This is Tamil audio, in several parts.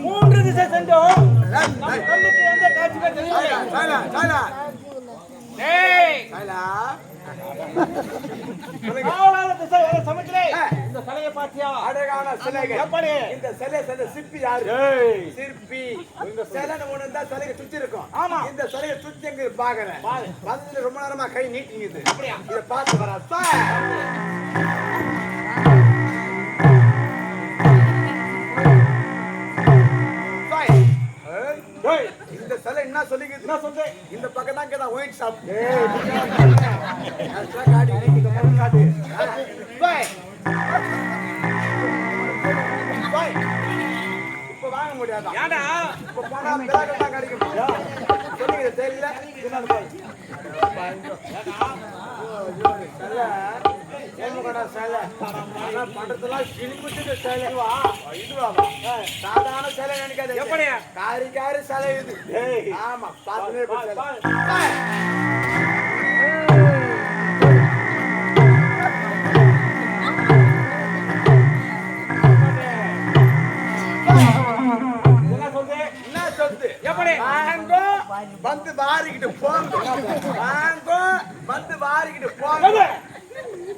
மூன்று திசை சென்றோம். கண்ணுக்கு எந்த காட்சிகள் தெரியவில்லை. சமைக்கிறேன். இந்த சிலையை பாத்தியா? அழகான சிலைகள். எப்படி? இந்த சிலை சிற்பி யாரு? சிற்பி. இந்த சிலை ஒண்ணு தான் சிலையை சுத்தி இருக்கும். ஆமா. இந்த சிலையை சுத்தி எங்க பாக்குறேன். வந்து ரொம்ப நேரமா கை நீட்டிங்குது. அப்படியா? இத பார்த்து வரா. இந்த சிலை என்ன சொல்லிக்குது? என்ன சொல்ற? இந்த பக்கம் தான் கேட்டா ஒயிட் ஷாப். இப்ப வாங்க முடியாதா? ஏண்டா? இப்ப போனா பேக் தான் கிடைக்கும். சொல்லுங்க தெரியல. பண்றதெல்லாம் கிழிப்பிட்டு சேலைவா இதுவா சாதாரண சேலை நினைக்காது. எப்படி? காரி சேலை இது. ஆமா பாத்துனே வந்து வாரிக்கிட்டு போங்க. வாங்கோ வந்து வாரிக்கிட்டு போங்க.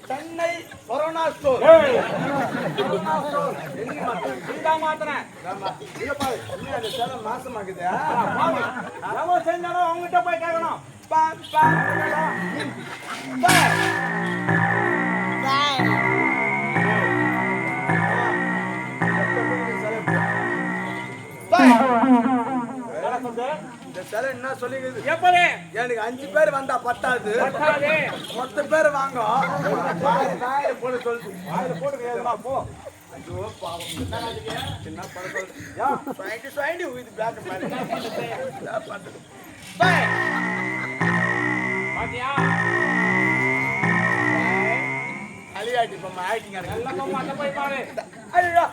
Chennai corona store. மாசமாக்குது. செஞ்சாலும் அவங்ககிட்ட போய் கேட்கணும். இந்த சிலை என்ன சொல்லிக்குது? எப்படி? எனக்கு 5 பேர் வந்தா பத்தாது. மொத்த பேர் வாங்க. போட சொல்லுது. போ. ஐயோ பாவம். என்ன பண்ண சொல்றேன்? இது பேக் மாதிரி. பாத்தியா? அலியாட்டி பொம்மை ஆக்டிங் நல்ல பொம்மை அங்க போய் பாரு. ஐயோ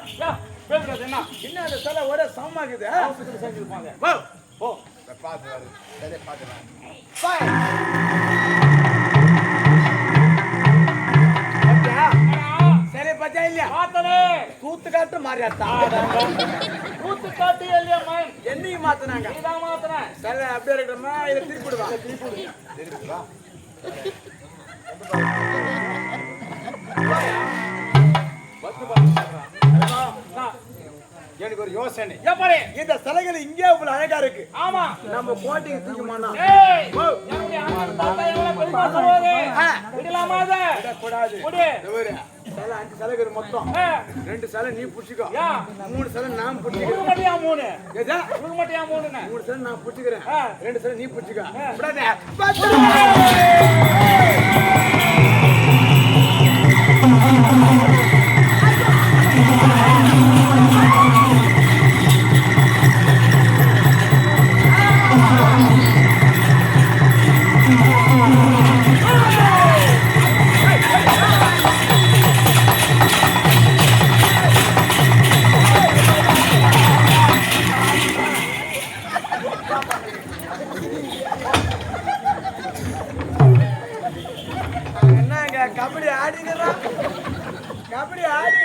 பேசுறது என்ன? என்ன அந்த சிலை ஒரே சமமாக்குது. செஞ்சிருப்பாங்க. போ பாத்து வரு. சரி பாத்து வரு. சரி பச்சா இல்லையா? மாத்தனே. கூத்து காட்டு மாறியாத்தா. கூத்து காட்டு இல்லையா மன்? என்னையும் மாத்துனாங்க. நீதான் மாத்தன. சரி அப்படியே இருக்கணுமா? இதை திருப்பிடுவா. திருப்பிடுவா. எனக்கு ஒரு யோசனை. எப்படி? இந்த சிலைகள் இங்கே இவ்வளவு அழகா இருக்கு. ஆமா. நம்ம கோட்டைக்கு தூக்கி மாட்டோம். என்னுடைய அண்ணன் தாத்தா எவ்வளவு பெருமை சொல்லுவாரு. விடலாமா அத? விடக்கூடாது. விடு. சிலை 5 சிலைகள் மொத்தம். 2 சிலை நீ புடிச்சுக்கோ. 3 சிலை நான் புடிச்சுக்கிறேன். உனக்கு மட்டும் ஏன் 3? ஏதா? உனக்கு மட்டும் ஏன் 3ன்னு? 3 சிலை நான் புடிச்சுக்கிறேன். 2 சிலை நீ புடிச்சுக்கோ. விடாதே. கபடி ஆடிக்கிறான். கபடி ஆடி.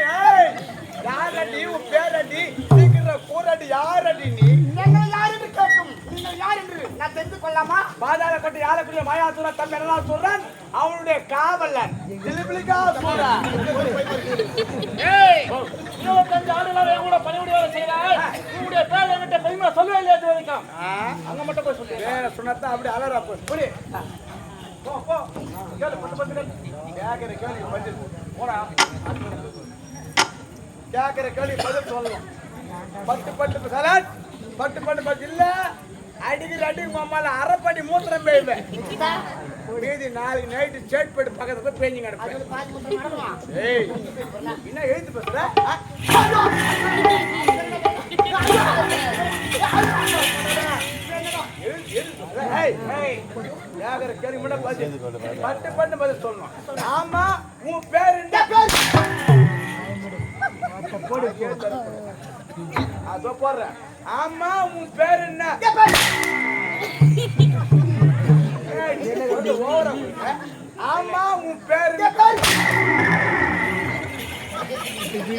யாரடி உன் பேரடி? சீக்கிரம் கூறடி. யாரடி நீ? என்ன யார் என்று கேட்கும். நீங்கள் யார் என்று நான் தெரிந்து கொள்ளாமா? பாதாள கட்டி ஆளக்கூடிய மாயாசுர தம்பி என்ன சொல்றான்? அவனுடைய காவலன் திலிபிலிகா சூரன். 25 ஆண்டுகளாக கூட பணிவுடைய வேலை செய்கிறாய். உன்னுடைய பேர் என்கிட்ட பெருமை சொல்லவே இல்லையா இது வரைக்கும்? அங்க மட்டும் போய் சொல்லு. வேற சொன்னதான் அப்படி அலறா போய். போ போ. கேளு பட்டு கேக்குற கேள்வி பதில் போடா. கேக்குற கேள்வி பதில் சொல்லணும். பட்டு சலாட் பட்டு இல்ல அடிக்கிற அடி மாமால அரைப்படி மூத்திரம் பெய்வேன். மீதி 4 நைட்டு சேட் போட்டு பக்கத்துல போய் பேஞ்சிங்க கிடப்பேன். ஏய் என்ன எழுத்து பேசுற? கேள்வி மட்டும் பட்டு பதில் சொல்லணும். ஆமா உன் பேர் என்ன? அதோ போடுறேன். ஆமா உன் பேர் என்ன? ஆமா உன் பேர்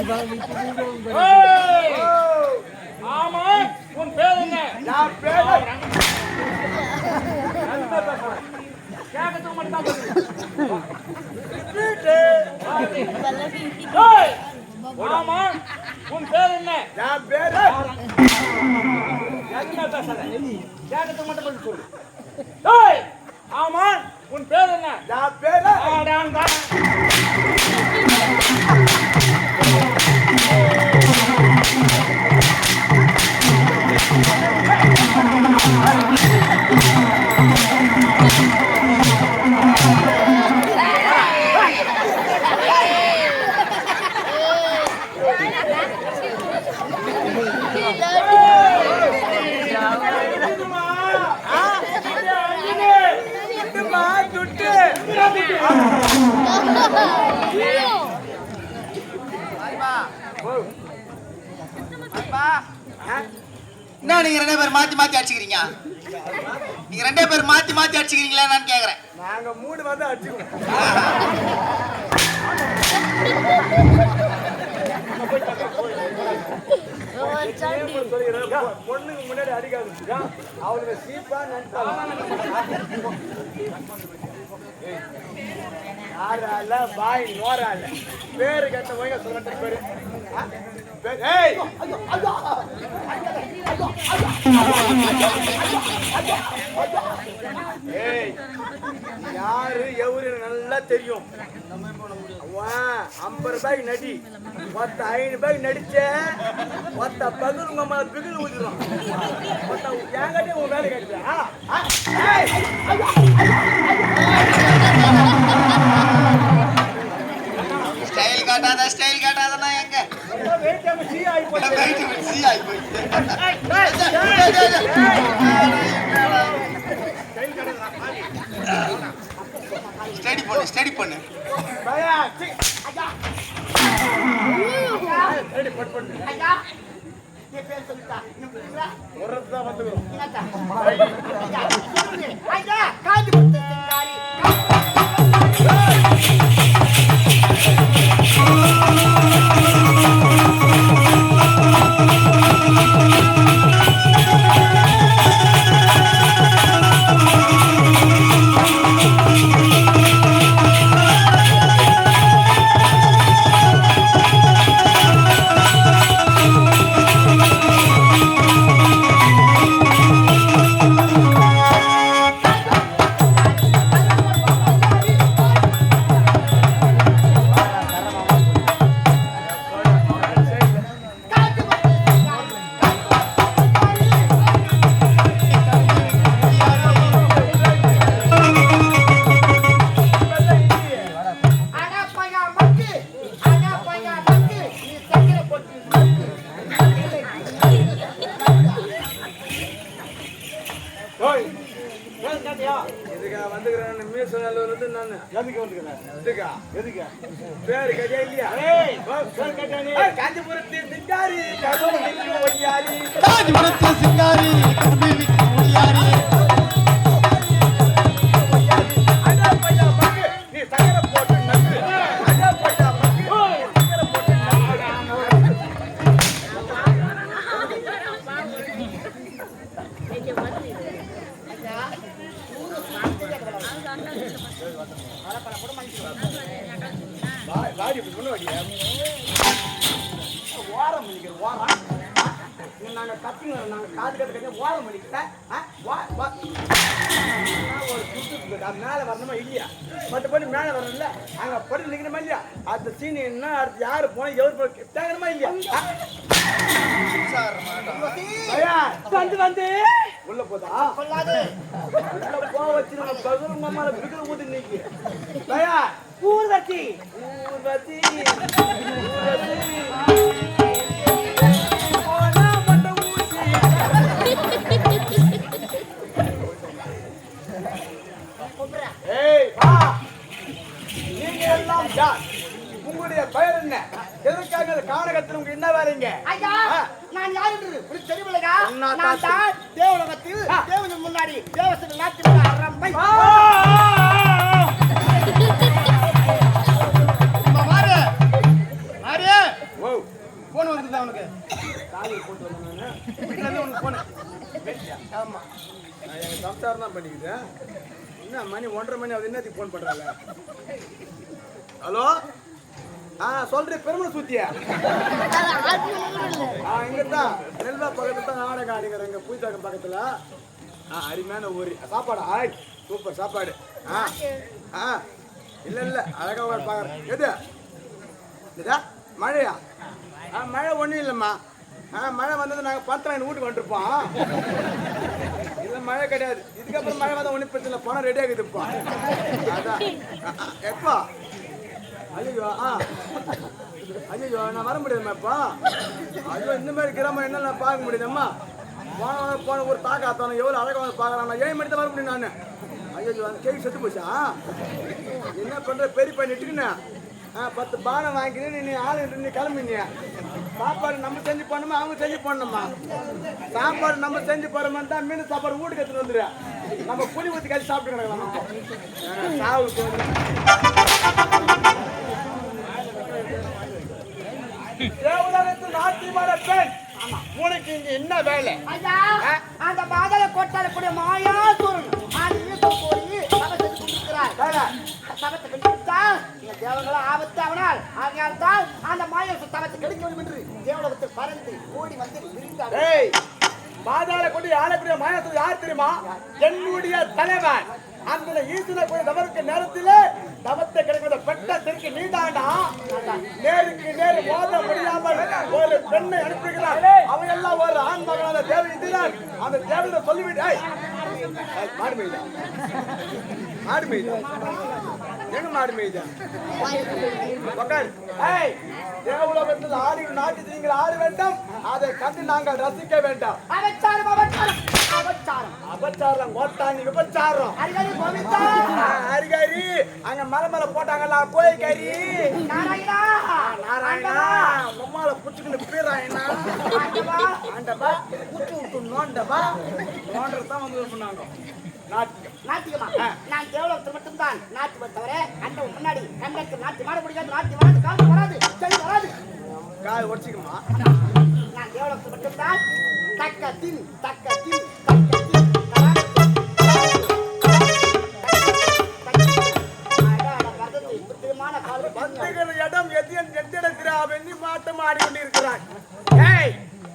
ஏய், ஆமா உன் பேர் என்ன? நான் பேர கேட்கறதுக்கு மட்டும் தான் தெரியும். வீட்டு ஏய், ஆமா உன் பேர் என்ன? நான் பேர எதுவுமே பேசாத. கேட்கறதுக்கு மட்டும் பதில் சொல்லு. ஏய், ஆமா உன் பேர் என்ன? நான் பேர ஆடாங்கா. துட்டு என்ன நீங்க ரெண்டே பேர் மாத்தி மாத்தி அடிச்சுக்கிறீங்க? நீங்க ரெண்டே பேர் மாத்தி மாத்தி அடிச்சுக்கிறீங்களா நான் கேக்குறேன். நாங்க 3 வந்து அடிச்சுக்கோம். பொண்ணுக்கு முன்னாடி அடிக்காது. அவளுக்கு சீப்பா யாரால பாய் நோரால பேரு கேட்ட போய் சொல்ற பேரு. ஏய் ஏய் யாரு எவரு நல்லா தெரியும். 50 ரூபாய்க்கு நடி, 5 ரூபாய்க்கு நடிச்ச 10 பகுல் உங்க மேல பிகுல் ஊதிடும். என்கிட்ட உன் வேலை கேட்டுச்சா? ஸ்டைல் காட்டாதனா எங்க சி ஆகி போயிடுச்சு. ஸ்டடி பண்ணு ஒருதான் வந்துக்கிறோம். பேரு கதையா இல்லையா? காஞ்சிபுரத்தில் சிங்காரி சிங்காரி நீ சக்கரை போட்டு நட்டு அடா பையா மக்கு சக்கரை போட்டு வாடி முன்னாடி ஓரம் பண்ணிக்கிற ஓரம் நாங்க கத்திங்க நாங்க காது கட்ட ஓரம் பண்ணிக்கிட்டேன். ஒரு சுட்டு மேல வரணுமா இல்லையா? மற்றபடி மேல வரணும்ல அங்க படி நிக்கணுமா இல்லையா? அந்த சீனி என்ன அடுத்து யாரு போனா எவரு தேங்கணுமா இல்லையா? வந்து உள்ள போதா உள்ள போ வச்சு நம்ம பகுல் மாமால பிகுல் ஊதி நிக்கி பயா ஊர்வத்தி ஓனா மண்ட ஊசி. ஏய் வா, நீங்க எல்லாம் யார்? உங்களுடைய பெயர் என்ன? எதற்காக இந்த கானகத்தில் உங்களுக்கு என்ன வேலைங்க? ஐயா, நான் யாருன்றது உங்களுக்கு தெரியுமில்லையா? சொன்னா நான் தான் தான் தேவலோகத்தில் தேவனுக்கு முன்னாடி தேவசத்தில் நாட்டில் அரம்பை. ஓ வருதா உனக்கு? காலையில் போட்டு வந்தேன் நான். வீட்டுல இருந்து உனக்கு போனேன். ஆமா. நான் எங்க சம்சாரம் தான் பண்ணிக்கிட்டேன். என்ன மணி 1:30 மணி ஆகுது, என்னத்துக்கு ஃபோன் பண்றாங்க? ஹலோ, சொல்றேன். பெருமளை சூத்தியா? இங்கதான் நெல்வா பக்கத்துல தான் நாடகம் ஆடிக்கிறேன். இங்க பூத்தாக்கம் பக்கத்துல. அருமையான ஊர். சாப்பாடு சூப்பர் சாப்பாடு. இல்ல அழகா பாக்குறேன். எது இதா மழையா? மழை ஒண்ணும் இல்லம்மா. மழை வந்தது நாங்க 10 வாங்கி வீட்டுக்கு வந்துருப்போம். இல்ல மழை கிடையாது. இதுக்கப்புறம் மழை வந்தா ஒன்னும் பிரச்சனை இல்லை. பணம் ரெடி ஆகுதுப்பா. அதான் எப்பா? ஐயோ ஐயோ நான் வர முடியாதுமாப்பா. ஐயோ இந்த மாதிரி கிராமம் என்ன நான் பார்க்க முடியுதம்மா. போன ஒரு தாக்காத்தானே எவ்வளோ அழகாக வந்து பார்க்குறான். நான் 7 மணி தான் வர முடியும் நான். ஐயோ அந்த கேக் செத்து போச்சா? என்ன பண்ணுற பெரிய பண்ணிட்டுக்குண்ணே 10 பானம் வாங்கிக்கின்னு நீ ஆளு நீ கிளம்பினீ. சாப்பாடு நம்ம செஞ்சு போடணுமா அவங்க செஞ்சு போடணுமா? சாப்பாடு நம்ம செஞ்சு போடுறோம்னு தான் மீன் சாப்பாடு வீட்டுக்கு எடுத்துட்டு வந்துடு. நம்ம புளி ஊற்றி கழிச்சு சாப்பிட்டு கிடக்கலாம். சாவுக்கு தேவதானத்தில் நாட்டியமான பெண் உனக்கு இங்க என்ன வேலை? அந்த பாதாள கோட்டால கூடிய மாயா சூரன் சபத்தை கெடுத்தா இந்த தேவங்கள ஆபத்து அவனால் ஆகையால் தான் அந்த மாயா சபத்தை கெடுக்க வேண்டும் என்று தேவலோகத்தில் பறந்து ஓடி வந்து விரிந்தார். பாதாள கொண்டு ஆளக்கூடிய மாயாசூரன் யார் தெரியுமா? என்னுடைய தலைவன். அந்த ஈசனை கூட தவறுக்கு நேரத்திலே தவத்தை கிடைக்கிற பெட்ட தெற்கு நீதாண்டா. நேருக்கு நேரு மோத முடியாமல் ஒரு பெண்ணை அனுப்புகிறார். அவன் எல்லாம் ஒரு ஆண் மகனான தேவை இதுதான். அந்த தேவையை சொல்லிவிட்டு மாடு மேய்தா மாடு மேய்தா எங்க மாடு மேய்தா தேவலோகத்தில் ஆடி நாட்டி நீங்கள் ஆட வேண்டும். அதை கண்டு நாங்கள் ரசிக்க வேண்டாம். அபச்சாரம் அபச்சாரம் அபச்சாரம் அபச்சாரம் ஓட்டாங்க விபச்சாரம். அரிகரி அங்க மலை மேல போட்டாங்கல்ல கோயில் கறி. நாராயணா நாராயணா உம்மால புச்சுக்கிட்டு பீராயணா ஆண்டவா புச்சு விட்டு நோண்டவா நோண்டதான் வந்து பண்ணாங்க. நாட்டியமா நான் தேவலோகத்தில் மட்டும்தான் நாட்டியம் தவிர அந்த முன்னாடி கண்ணுக்கு நாட்டி மாட முடியாது. நாட்டி வராது, காலம் வராது, சரி வராது. காய் உடச்சிக்குமா? நான் தேவலோகத்தில் மட்டும்தான் தக்கத்தில் தக்கத்தில் இடம் எத்திடத்திரா வெண்ணி மாட்டம் ஆடி கொண்டிருக்கிறான்.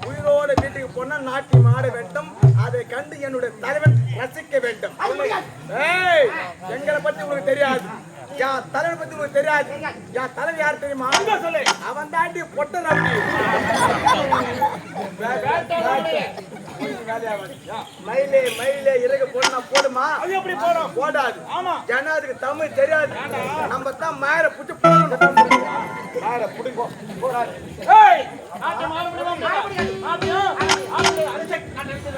உயிரோட வீட்டுக்கு போனா நாட்டி மாட வேண்டும். அதை கண்டு என்னுடைய தலைவன் ரசிக்க வேண்டும். எங்களை பத்தி உங்களுக்கு தெரியாது. என் தலைவனை பத்தி உங்களுக்கு தெரியாது. என் தலைவர் யார் தெரியுமா? சொல்லு. அவன் தாண்டி பொட்ட நம்பி மயிலே மயிலே இறகு போடனா போடுமா? அது எப்படி போடும்? போடாது. ஆமா ஜனாதுக்கு தமிழ் தெரியாது. நம்ம தான் மேல புடிச்சு மேல புடிப்போம். போடாது. ஏய் ஆட்டி மாற முடியுமா? ஆட்டியா ஆட்டி அரிசி நான் எடுத்து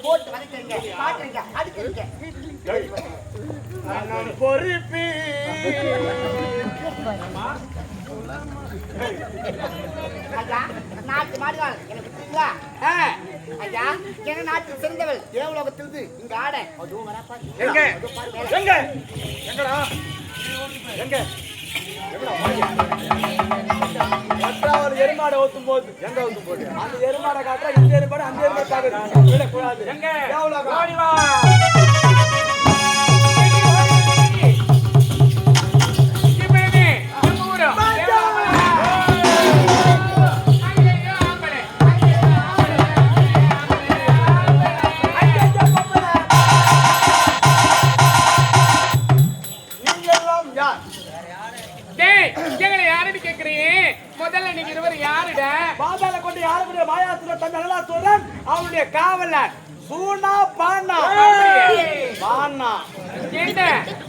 போட்டு வதக்குறீங்க, காட்டுறீங்க, அடிக்கிறீங்க. நான் பொறுப்பி ஐயா, நாட்டு மாடுகள் எனக்கு புரியுங்களா? ஐயா, எங்க நாட்டில் சிறந்தவள் தேவலோகத்திலிருந்து இங்க ஆட அதுவும் வரா பாரு. எங்க அதுவும் பாரு மேல. எங்க எங்கடா எங்க ஒரு எருமாடை ஊத்தும் போது எங்க ஊத்தும் போது அந்த எருமாடை காட்டுறா இந்த எருமாடை அந்த எருமாடை பாக்குறது விடக்கூடாது. எங்க தேவலோகம். ஓடி வா. இப்பவே நம்ம ஊரு. நீங்கெல்லாம் யார்? டேய், எங்களை யாருன்னு கேக்குறீங்க? முதல்ல நீங்க இருவர் யாருடா? பாதாள கொண்டு யாருடைய மாயாசுர தந்தை நல்லாசுரன் அவனுடைய காவலர் சூனா பானா பானா. என்ன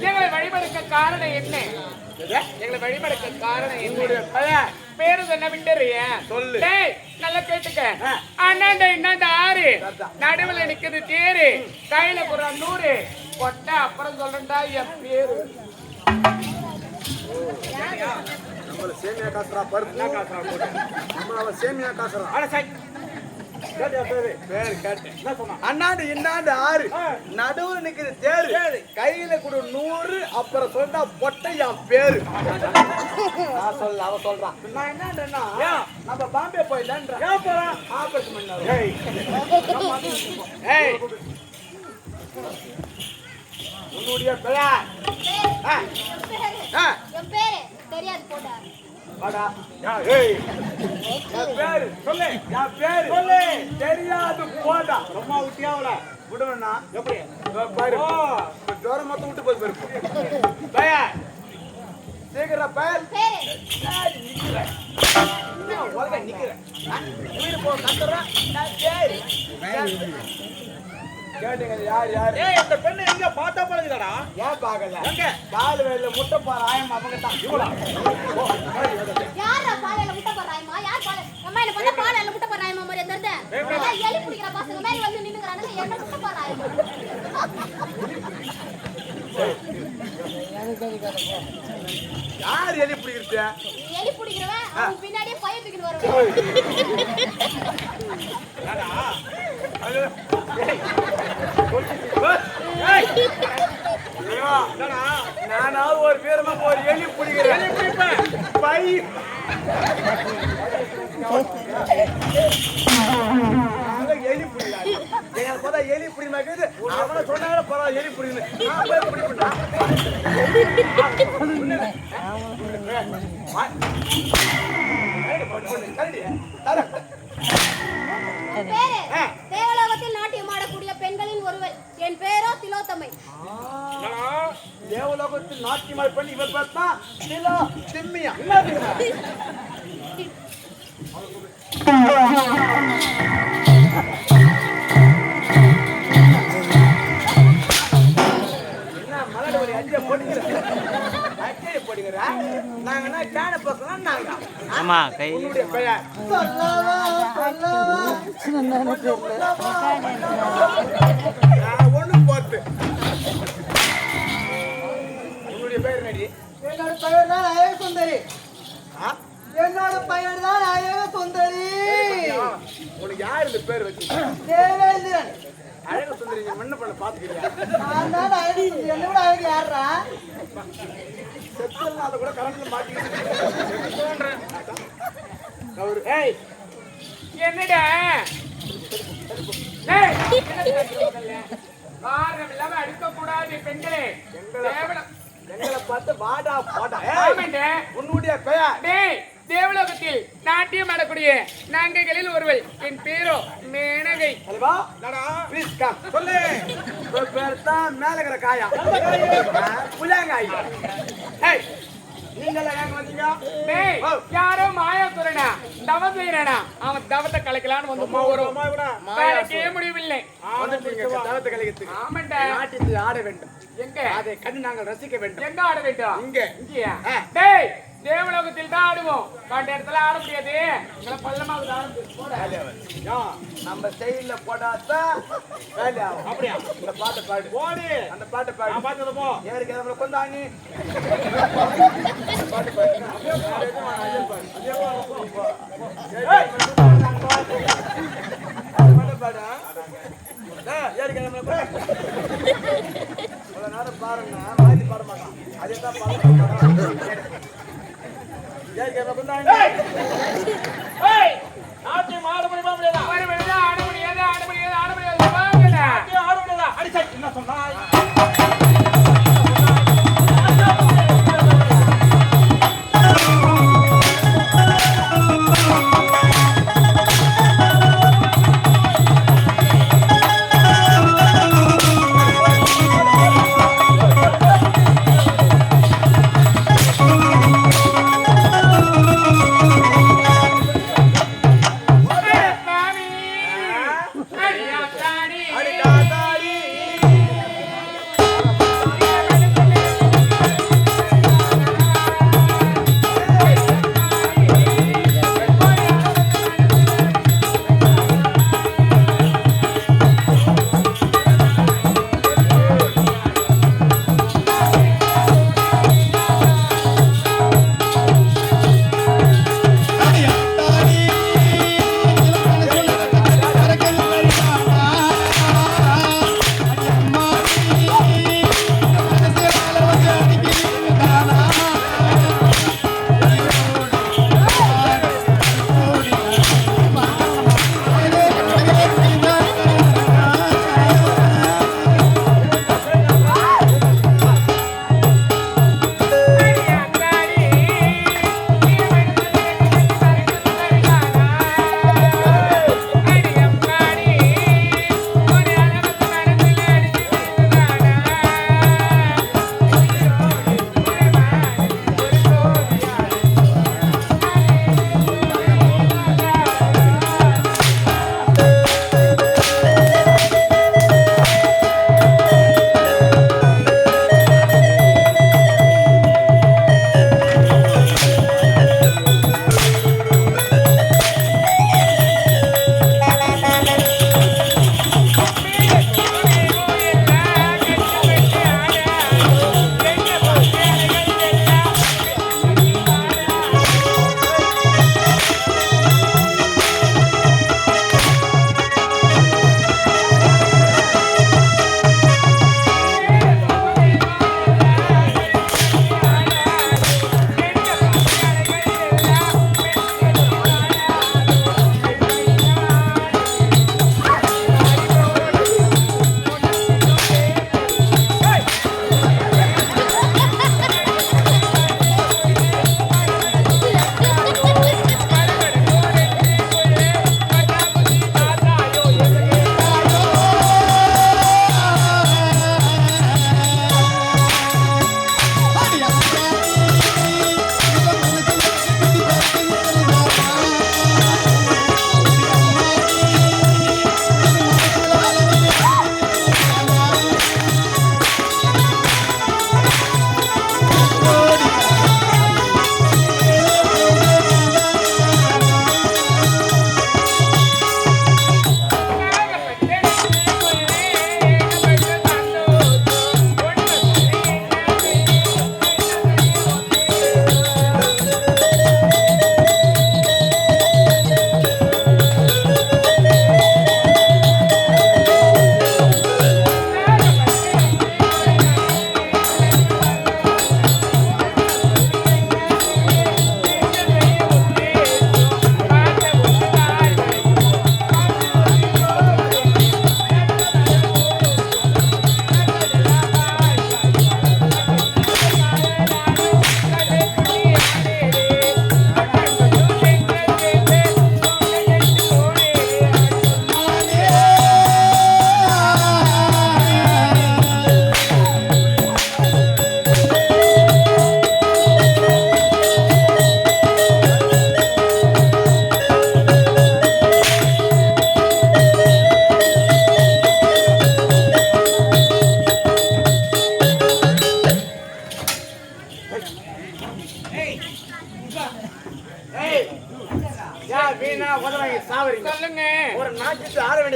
எங்களை வழிபடுக்க காரணம் என்ன? எங்களை வழிபடுக்க காரணம் என்னுடைய பேரு சொன்ன விட்டுறிய சொல்லு. டேய், நல்லா கேட்டுக்க. அண்ணாண்ட இன்னாண்ட ஆறு, நடுவுல நிக்குது தேரு, கையில குற 100 கொட்ட. அப்புறம் சொல்றேன்டா என் பேரு. நம்மள சேமியா காசுறா பருப்பு என்ன காசுறா போட்டு நம்மள சேமியா காசுறா. அட சை கேட்டியா பேரு கேட்டேன். என்ன சொன்னா? அண்ணாண்டு இன்னாண்டு ஆறு, நடுவுல நிக்குது தேரு, கையில கூட 100, அப்புறம் சொன்னா பொட்டையா பேரு. நான் சொல்ல அவ சொல்றான். நான் என்னன்றேன்னா நம்ம பாம்பே போயிடலான்ற. ஏன் போறான்? ஆபரேஷன் பண்ணாரு. ஏய் உன்னுடைய பெயர்? என் பேரு தெரியாது போடா. வாடா. ஏய் என் பேரு சொல்லு. என் பேரு சொல்லு. தெரியாது போடா. அம்மா விட்டியாவல விடுவேன்னா எப்படி பாரு. ஜோரம் மொத்தம் விட்டு போய் பாரு. பெயர் சீக்கிரம் பெயர். பேரு நிக்கிறேன் வீடு போ கத்துறேன். கேட்டீங்க யார் யார்? ஏய், இந்த பெண்ணு எங்க பார்த்தா பழகுதாடா? ஏன் பாக்கல? எங்க? கால் வேல முட்டை பாரு ஆயம் அவங்க தான். இவ்வளோ யாரா பாலையில முட்டை போடுறாயமா? யார் பாலை? அம்மா என்ன பண்ண பாலையில முட்டை போடுறாயமா மாதிரி தெரிஞ்ச? எல்லாம் எலி பிடிக்கிற பசங்க மாதிரி வந்து நின்னுங்கறானுங்க. என்ன முட்டை போடுறாயமா? யார் எலி பிடிக்கிறது? எலி பிடிக்கிறவன் அவன் பின்னாடியே பைய தூக்கிட்டு வருவான். நானாவது ஒரு பேருமா ஒரு எலி பிடிக்கிறேன். பை எலி பிடிக்கிறாங்க. எங்களை பார்த்தா எலி பிடிமாக்குது. அவனை சொன்னாங்க பரவாயில்ல எலி பிடிக்கணும். நான் போய் பிடிப்பேன். என் பேரு தேவலோகத்தில் நாட்டியம் ஆடக்கூடிய பெண்களின் ஒருவர். என் பேரோ திலோத்தமை. தேவலோகத்தில் நாட்டியமாய் பண்ணி இவர் பார்த்தா திலோ திம்மியா. என்ன மலடு அஞ்சே போட்டுக்கிறேன். அஞ்சே போட்டுக்கிறேன். நாங்க என்ன கேன பசங்க நாங்க. ஆமா கை உன்னுடைய பெயர் ஒண்ணு போட்டு. உன்னுடைய பெயர் என்னடி? என்னோட பெயர் தான் அழக சுந்தரி. ஆ? என்னோட பெயர் தான் அழக சுந்தரி. உனக்கு யார் இந்த பேர் வச்சு? தேவேந்திரன். அழக சுந்தரி மண்ணு பண்ண பாத்துக்கிறியா? நான் தான் அழகு. என்னை விட அழகு யாரா? செத்தல் அதை கூட கரண்ட்ல மாட்டிக்கிட்டு அவரு. ஏய் என்னடா? டேய், காரணம் இல்லாம அடிக்க கூடாது பெண்களே. எங்களை பார்த்து வாடா போடா. ஆமாண்டா. உன்னுடைய பெயர்? டேய், தேவலோகத்தில் நாட்டியம் ஆடக்கூடிய நாங்கைகளில் ஒருவள். என் பேரோ மேனகை. Halwa please come. சொல்லு. உன் பேர் தான் மேல இருக்கிற காயா புலாங்காய். ஏய் நீங்களா எங்க வந்தீங்க? டேய், யாரோ மாயாசுரனா தவம் செய்யறானா? அவன் தவத்தை கலைக்கலான்னு வந்து போறோம். கலைக்கவே முடியவில்லை. வந்துட்டீங்க தவத்தை கலைக்கிறதுக்கு. ஆமாண்டா. நாட்டியத்தில் ஆட வேண்டும். எங்க? அதை கண்டு நாங்கள் ரசிக்க வேண்டும். எங்க ஆட வேண்டும்? இங்க. இங்கயா? ஆ. டேய், தேவலோகத்தில் தான் ஆடுவோம். கண்ட இடத்துல ஆட முடியாது. எங்களை பள்ளமாக ஆட முடியாது. போட. நம்ம ஸ்டைல்ல போடாதான் வேலை ஆகும். அப்படியா? இந்த பாட்டை பாடு. போடு. அந்த பாட்டை பாடு. நான் பார்த்தது போ. ஏறி கிளம்புற கொண்டாங்க. பாட்டு பாடு. அப்படியே பாடு. பாட்டு பாடு. ஏறி கிளம்புற இவ்வளவு நேரம் பாருங்க மாத்தி பாட மாட்டான். அதே தான் பாட ஏறி கிளம்புற கொண்டாங்க. நாட்டியம் ஆட முடியுமா முடியாதா? ஆட முடியாது, ஆட முடியாது, ஆட முடியாது, ஆட முடியாது. வாங்கடா. நாட்டியம் ஆட முடியாதா? அடிச்சா என்ன சொன்னாய்?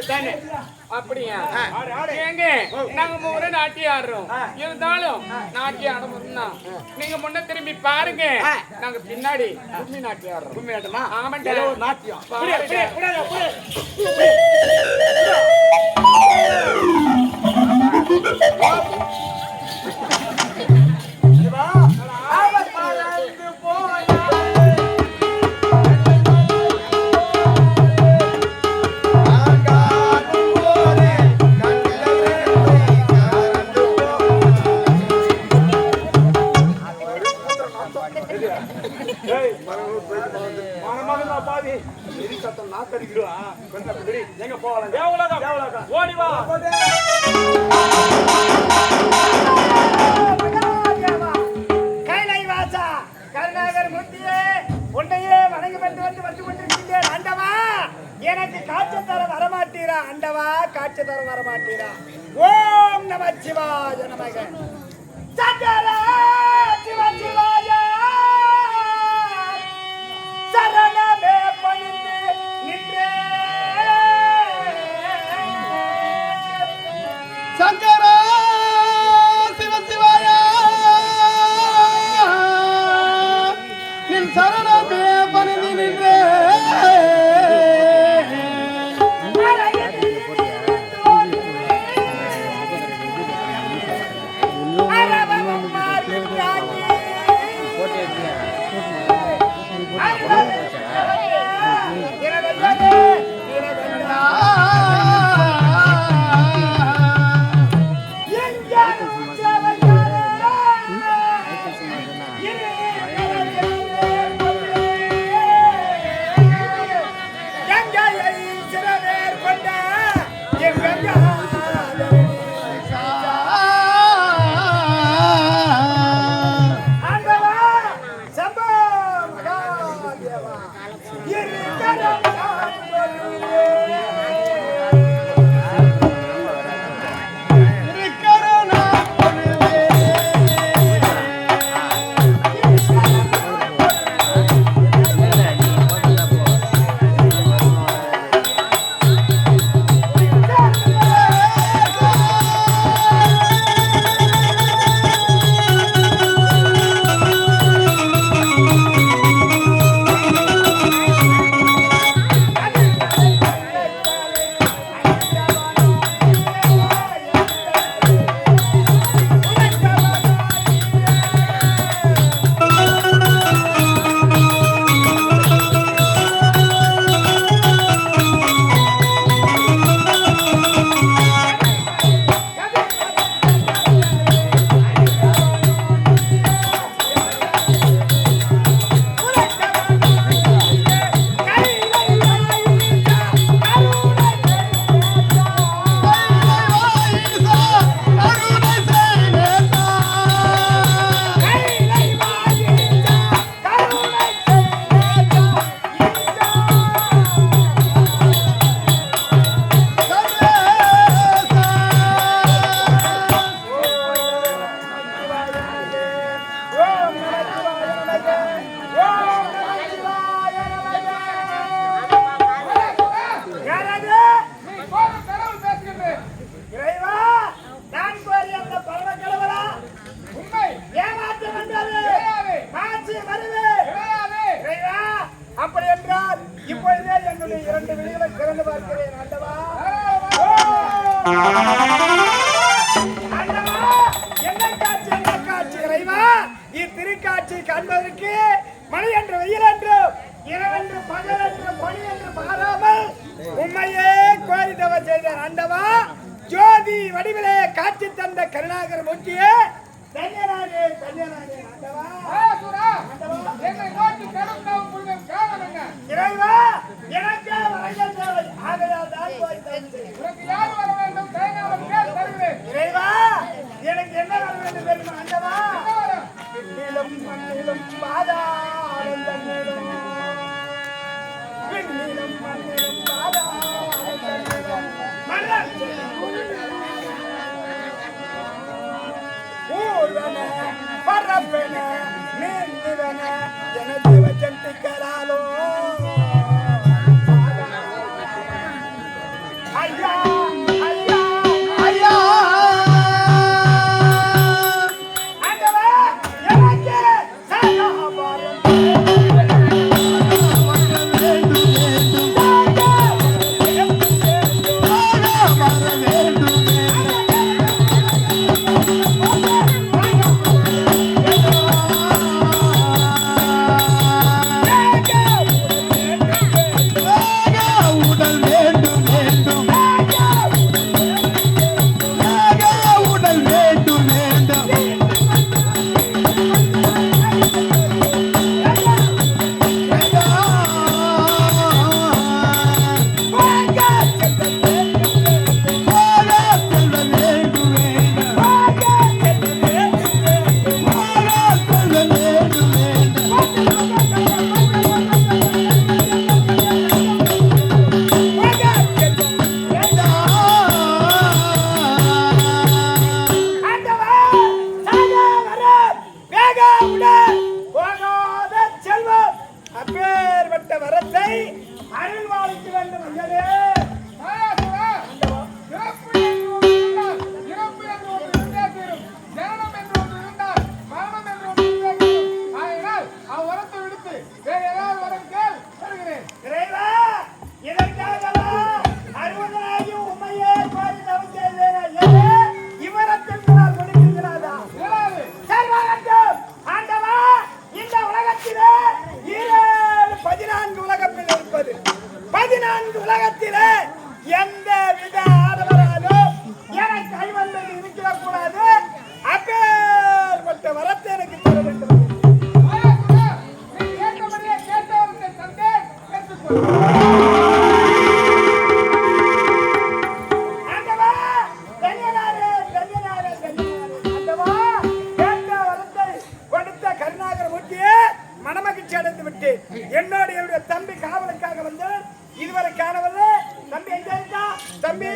தானே அப்படியா ஏங்க நாங்க மூணு நாட்டியம் ஆடுறோம் இருந்தாலும் நாட்டியம் ஆட முடியும் நீங்க முன்ன திரும்பி பாருங்க நாங்க பின்னாடி கும்மி நாட்டியம் ஆடுறோம் கும்மி ஆட்டமா ஆமாண்டா நாட்டியம் எங்க போகலாம் ஓடி வா கைலை வாசா கருணாகர் மூர்த்தியே உன்னையே வணங்கி வந்து கொண்டிருக்கின்றேன் ஆண்டவா. எனக்கு காட்சி தர வரமாட்டீரா ஆண்டவா, காட்சி தர வரமாட்டீரா. ஓம் நம சிவாய நமக. சங்கரா சிவ சிவாய சரணமே பணிந்து நின்றே. சங்கரா சிவ சிவாய நின் சரணமே பணிந்து நின்றே. திருக்காட்சி காண்பதற்கு மணி என்று வெயில் என்று இரவென்று பகல் என்று பணி என்று பாராமல் உண்மையே கோரிதவ செய்த ஆண்டவா. ஜோதி வடிவிலே காட்சி தந்த கருணாகர மூர்த்தியே தன்யராஜே தன்யராஜே ஆண்டவா. இறைவா எனக்கு வரையல் தேவை, ஆகையால் தான் வர வேண்டும். இறைவா எனக்கு என்ன வர வேண்டும் தெரியுமா ஆண்டவா? விண்ணிலும் மண்ணிலும் பாதாளம் தன்னிலும், விண்ணிலும் மண்ணிலும் பாதாளம் தன்னிலும் ஊர்வன பரப்பென நீந்திவன எனது வச்சந்திக்கலாலோ ஐயா ஆண்டவா, தன்யனாரே, தன்யனாரே, தன்யனாரே. ஆண்டவா, கேட்ட வரத்தை கொடுத்த கருணாகர மூர்த்தியே, மனமகிழ்ச்சி அடைந்து விட்டு என்னோட என்னுடைய தம்பி காவலுக்காக வந்து இதுவரை காணவில்லை. தம்பி எங்க இருக்கா? தம்பி